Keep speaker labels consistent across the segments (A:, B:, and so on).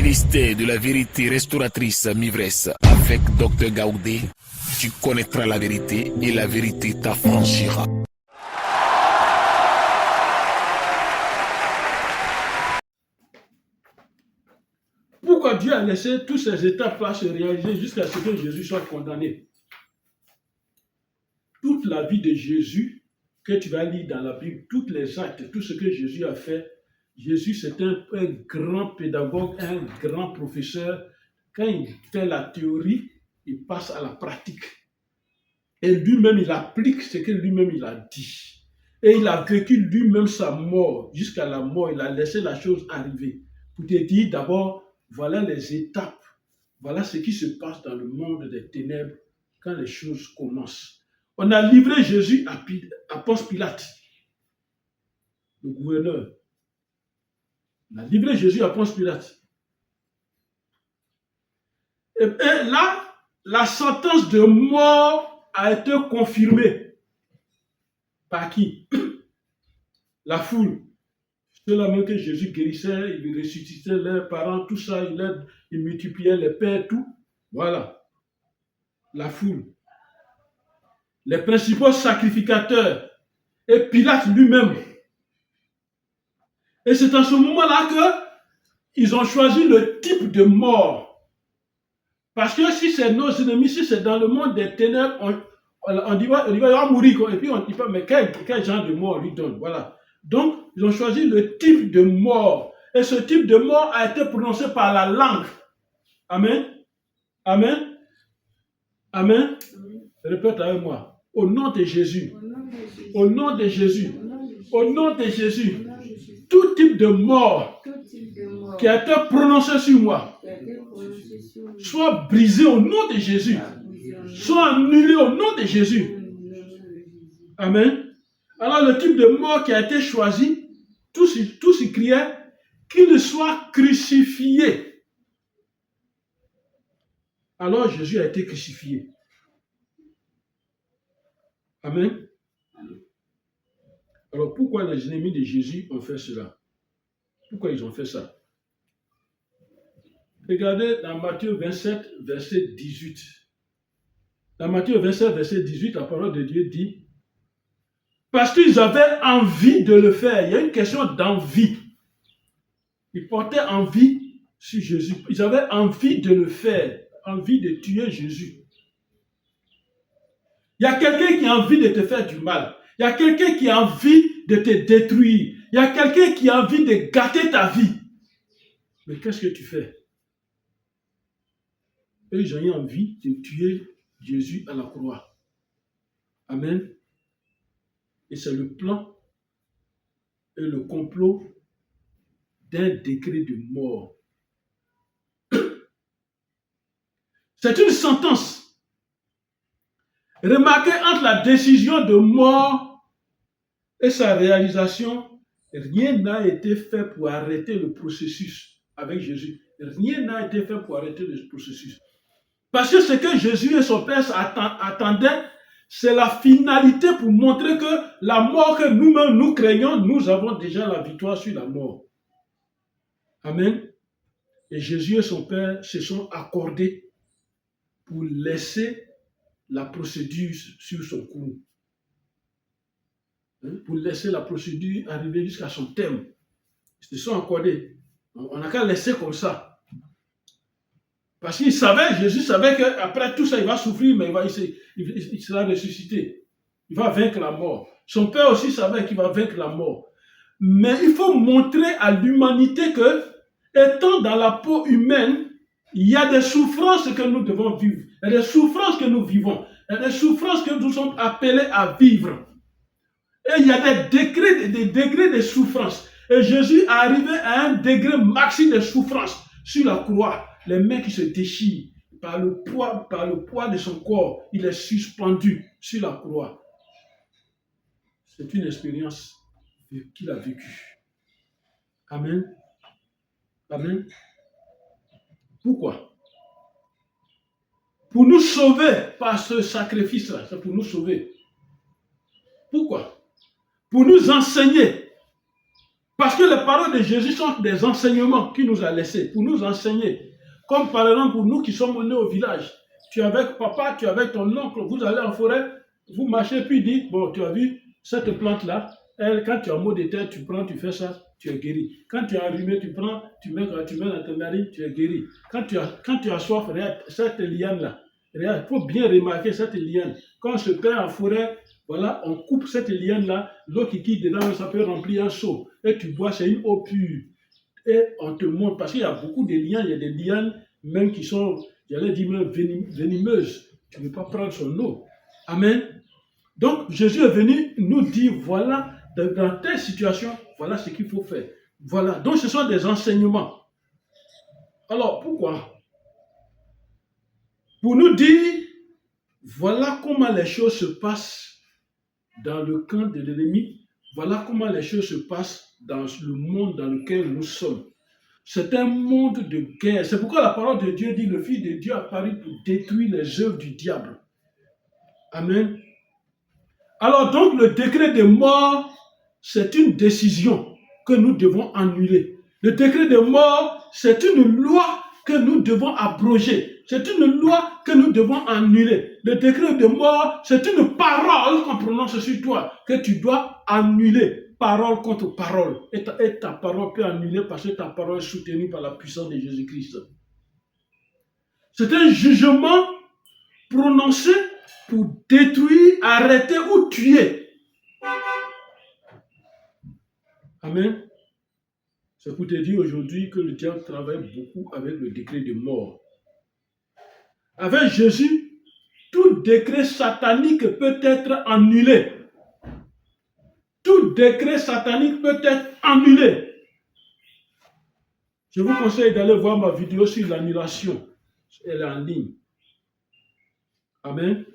A: Ministère de la vérité restauratrice Mivresse avec Dr Gaoudé, tu connaîtras la vérité et la vérité t'affranchira.
B: Pourquoi Dieu a laissé toutes ces étapes-là se réaliser jusqu'à ce que Jésus soit condamné? Toute la vie de Jésus que tu vas lire dans la Bible, tous les actes, tout ce que Jésus a fait, Jésus c'est un grand pédagogue, un grand professeur. Quand il fait la théorie, il passe à la pratique. Et lui-même, il applique ce que lui-même il a dit. Et il a vécu lui-même sa mort. Jusqu'à la mort, il a laissé la chose arriver. Pour te dire d'abord, voilà les étapes. Voilà ce qui se passe dans le monde des ténèbres quand les choses commencent. On a livré Jésus à Ponce Pilate, le gouverneur. On a livré Jésus à Ponce Pilate. Et là, la sentence de mort a été confirmée. Par qui? La foule. Ceux-là même que Jésus guérissait, il ressuscitait leurs parents, tout ça, il multipliait les pères, tout. Voilà. La foule. Les principaux sacrificateurs et Pilate lui-même. Et c'est à ce moment-là qu'ils ont choisi le type de mort. Parce que si c'est nos ennemis, si c'est dans le monde des ténèbres, on dit, il va mourir. Et puis on dit pas, mais quel genre de mort on lui donne? Voilà. Donc, ils ont choisi le type de mort. Et ce type de mort a été prononcé par la langue. Amen. Amen. Amen. Répète avec moi. Au nom de Jésus. Au nom de Jésus. Au nom de Jésus. Tout type de mort qui a été prononcé sur moi soit brisé au nom de Jésus. Soit annulé au nom de Jésus. Amen. Alors le type de mort qui a été choisi, tous y criaient qu'il soit crucifié. Alors Jésus a été crucifié. Amen. Alors pourquoi les ennemis de Jésus ont fait cela? Pourquoi ils ont fait ça? Regardez dans Matthieu 27, verset 18. Dans Matthieu 27, verset 18, la parole de Dieu dit: parce qu'ils avaient envie de le faire. Il y a une question d'envie. Ils portaient envie sur Jésus. Ils avaient envie de le faire. Envie de tuer Jésus. Il y a quelqu'un qui a envie de te faire du mal. Il y a quelqu'un qui a envie de te détruire. Il y a quelqu'un qui a envie de gâter ta vie. Mais qu'est-ce que tu fais? Eux, ils ont eu envie de tuer Jésus à la croix. Amen. Et c'est le plan et le complot d'un décret de mort. C'est une sentence. Remarquez, entre la décision de mort et sa réalisation, rien n'a été fait pour arrêter le processus avec Jésus. Rien n'a été fait pour arrêter le processus. Parce que ce que Jésus et son Père attendaient, c'est la finalité pour montrer que la mort que nous-mêmes nous craignons, nous avons déjà la victoire sur la mort. Amen. Et Jésus et son Père se sont accordés pour laisser la procédure sur son cours. Pour laisser la procédure arriver jusqu'à son terme. Ils se sont accordés. On n'a qu'à laisser comme ça. Parce qu'il savait, Jésus savait qu'après tout ça, il va souffrir, mais il sera ressuscité. Il va vaincre la mort. Son Père aussi savait qu'il va vaincre la mort. Mais il faut montrer à l'humanité que, étant dans la peau humaine, il y a des souffrances que nous devons vivre. Il y a des souffrances que nous vivons. Il y a des souffrances que nous sommes appelés à vivre. Et il y a des degrés de souffrance. Et Jésus est arrivé à un degré maxi de souffrance sur la croix. Les mains qui se déchirent par le poids de son corps. Il est suspendu sur la croix. C'est une expérience qu'il a vécue. Amen. Amen. Pourquoi? Pour nous sauver par ce sacrifice-là. C'est pour nous sauver. Pourquoi? Pour nous enseigner Parce que les paroles de Jésus sont des enseignements qu'il nous a laissés pour nous enseigner. Comme par exemple pour nous qui sommes nés au village. Tu es avec papa, tu es avec ton oncle, vous allez en forêt, vous marchez, puis dites, bon, tu as vu cette plante-là, elle, quand tu as un mot de tête, tu prends, tu fais ça, tu es guéri. Quand tu as enrhumé, tu prends, tu mets dans ta narine, tu es guéri. Quand tu as soif, regarde cette liane-là. Regarde, il faut bien remarquer cette liane. Quand on se perd en forêt, voilà, on coupe cette liane-là, l'eau qui quitte dedans, ça peut remplir un seau. Et tu bois, c'est une eau pure. Et on te montre, parce qu'il y a beaucoup de lianes, il y a des lianes même qui sont, j'allais dire même venimeuses. Tu ne peux pas prendre son eau. Amen. Donc, Jésus est venu nous dire, voilà, dans telle situation, voilà ce qu'il faut faire. Voilà. Donc, ce sont des enseignements. Alors, pourquoi? Pour nous dire, voilà comment les choses se passent dans le camp de l'ennemi. Voilà comment les choses se passent dans le monde dans lequel nous sommes. C'est un monde de guerre. C'est pourquoi la parole de Dieu dit, le Fils de Dieu apparu pour détruire les œuvres du diable. Amen. Alors donc, le décret de mort, c'est une décision que nous devons annuler. Le décret de mort, c'est une loi que nous devons abroger. C'est une loi que nous devons annuler. Le décret de mort, c'est une parole qu'on prononce sur toi, que tu dois annuler. Parole contre parole. Et ta parole peut annuler parce que ta parole est soutenue par la puissance de Jésus-Christ. C'est un jugement prononcé pour détruire, arrêter ou tuer. Amen. C'est pour te dire aujourd'hui que le diable travaille beaucoup avec le décret de mort. Avec Jésus, tout décret satanique peut être annulé. Tout décret satanique peut être annulé. Je vous conseille d'aller voir ma vidéo sur l'annulation. Elle est en ligne. Amen.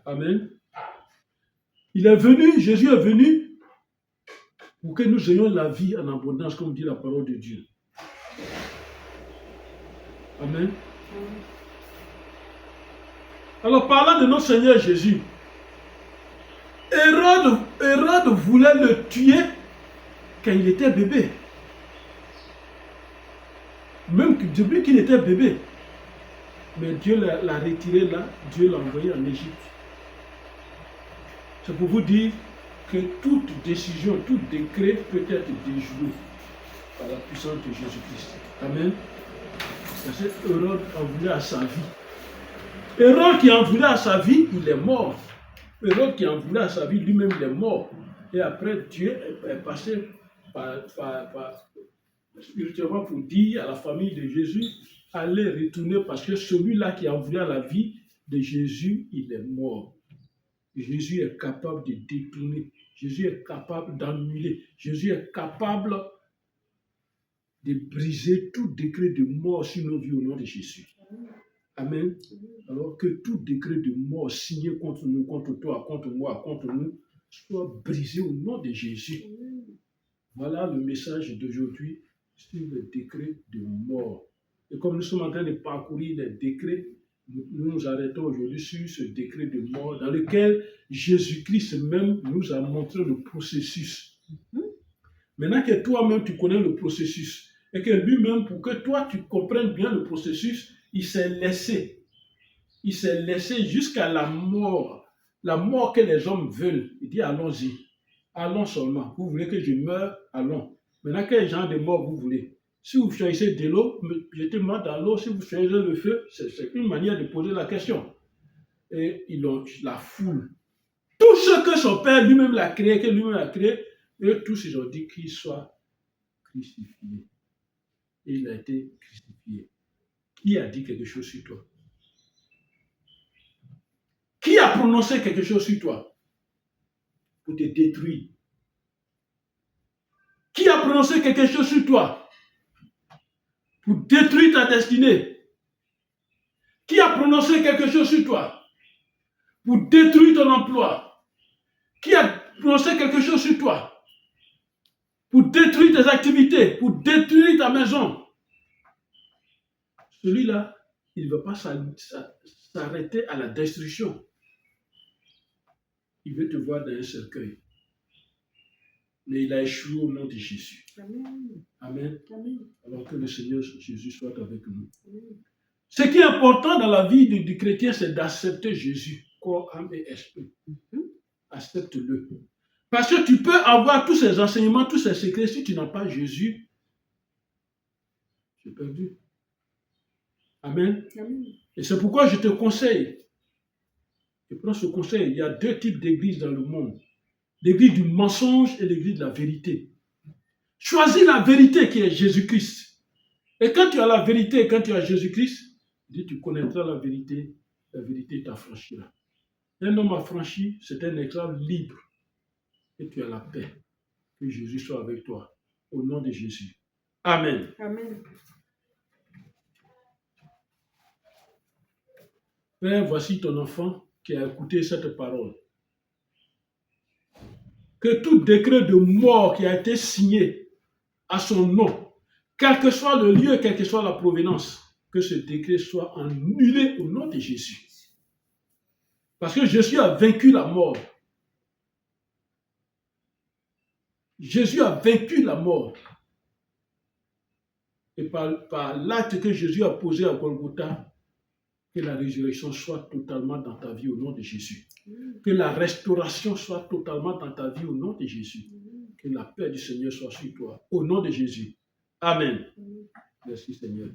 B: Amen. Il est venu, Jésus est venu pour que nous ayons la vie en abondance, comme dit la parole de Dieu. Amen. Alors, parlant de notre Seigneur Jésus, Hérode voulait le tuer quand il était bébé. Même depuis qu'il était bébé. Mais Dieu l'a retiré là, Dieu l'a envoyé en Égypte. C'est pour vous dire que toute décision, tout décret peut être déjoué par la puissance de Jésus-Christ. Amen. Parce que Hérode en voulait à sa vie. Hérode qui en voulait à sa vie, il est mort. Hérode qui en voulait à sa vie, lui-même, il est mort. Et après, Dieu est passé spirituellement pour dire à la famille de Jésus, allez retourner parce que celui-là qui en voulait à la vie de Jésus, il est mort. Jésus est capable de détourner. Jésus est capable d'annuler. Jésus est capable de briser tout décret de mort sur nos vies au nom de Jésus. Amen. Alors que tout décret de mort signé contre nous, contre toi, contre moi, contre nous, soit brisé au nom de Jésus. Voilà le message d'aujourd'hui sur le décret de mort. Et comme nous sommes en train de parcourir les décrets, nous nous arrêtons aujourd'hui sur ce décret de mort dans lequel Jésus-Christ même nous a montré le processus. Maintenant que toi-même tu connais le processus et que lui-même, pour que toi tu comprennes bien le processus, il s'est laissé jusqu'à la mort que les hommes veulent. Il dit allons-y, allons seulement. Vous voulez que je meure? Allons. Maintenant, quel genre de mort vous voulez? Si vous choisissez de l'eau, jetez-moi dans l'eau. Si vous choisissez le feu, c'est une manière de poser la question. Et ils ont la foule. Tout ce que son père lui-même l'a créé, que lui-même a créé, eux tous ils ont dit qu'il soit crucifié. Et il a été crucifié. Qui a dit quelque chose sur toi? Qui a prononcé quelque chose sur toi pour te détruire? Qui a prononcé quelque chose sur toi pour détruire ta destinée? Qui a prononcé quelque chose sur toi pour détruire ton emploi? Qui a prononcé quelque chose sur toi pour détruire tes activités, pour détruire ta maison? Celui-là, il ne va pas s'arrêter à la destruction. il veut te voir dans un cercueil. Mais il a échoué au nom de Jésus.
C: Amen.
B: Amen.
C: Amen.
B: Alors que le Seigneur Jésus soit avec nous.
C: Amen.
B: Ce qui est important dans la vie du chrétien, c'est d'accepter Jésus, corps, âme et esprit. Accepte-le. Parce que tu peux avoir tous ces enseignements, tous ces secrets, si tu n'as pas Jésus, tu es perdu. Amen.
C: Amen.
B: Et c'est pourquoi je te conseille, je prends ce conseil, il y a deux types d'églises dans le monde. L'église du mensonge et l'église de la vérité. Choisis la vérité qui est Jésus-Christ. Et quand tu as la vérité, quand tu as Jésus-Christ, dis, tu connaîtras la vérité t'affranchira. Un homme affranchi, c'est un esclave libre. Et tu as la paix. Que Jésus soit avec toi. Au nom de Jésus. Amen.
C: Amen.
B: Père, voici ton enfant qui a écouté cette parole. Que tout décret de mort qui a été signé à son nom, quel que soit le lieu, quelle que soit la provenance, que ce décret soit annulé au nom de Jésus. Parce que Jésus a vaincu la mort. Jésus a vaincu la mort. Et par l'acte que Jésus a posé à Golgotha, que la résurrection soit totalement dans ta vie au nom de Jésus. Que la restauration soit totalement dans ta vie au nom de Jésus. Que la paix du Seigneur soit sur toi au nom de Jésus. Amen. Merci Seigneur.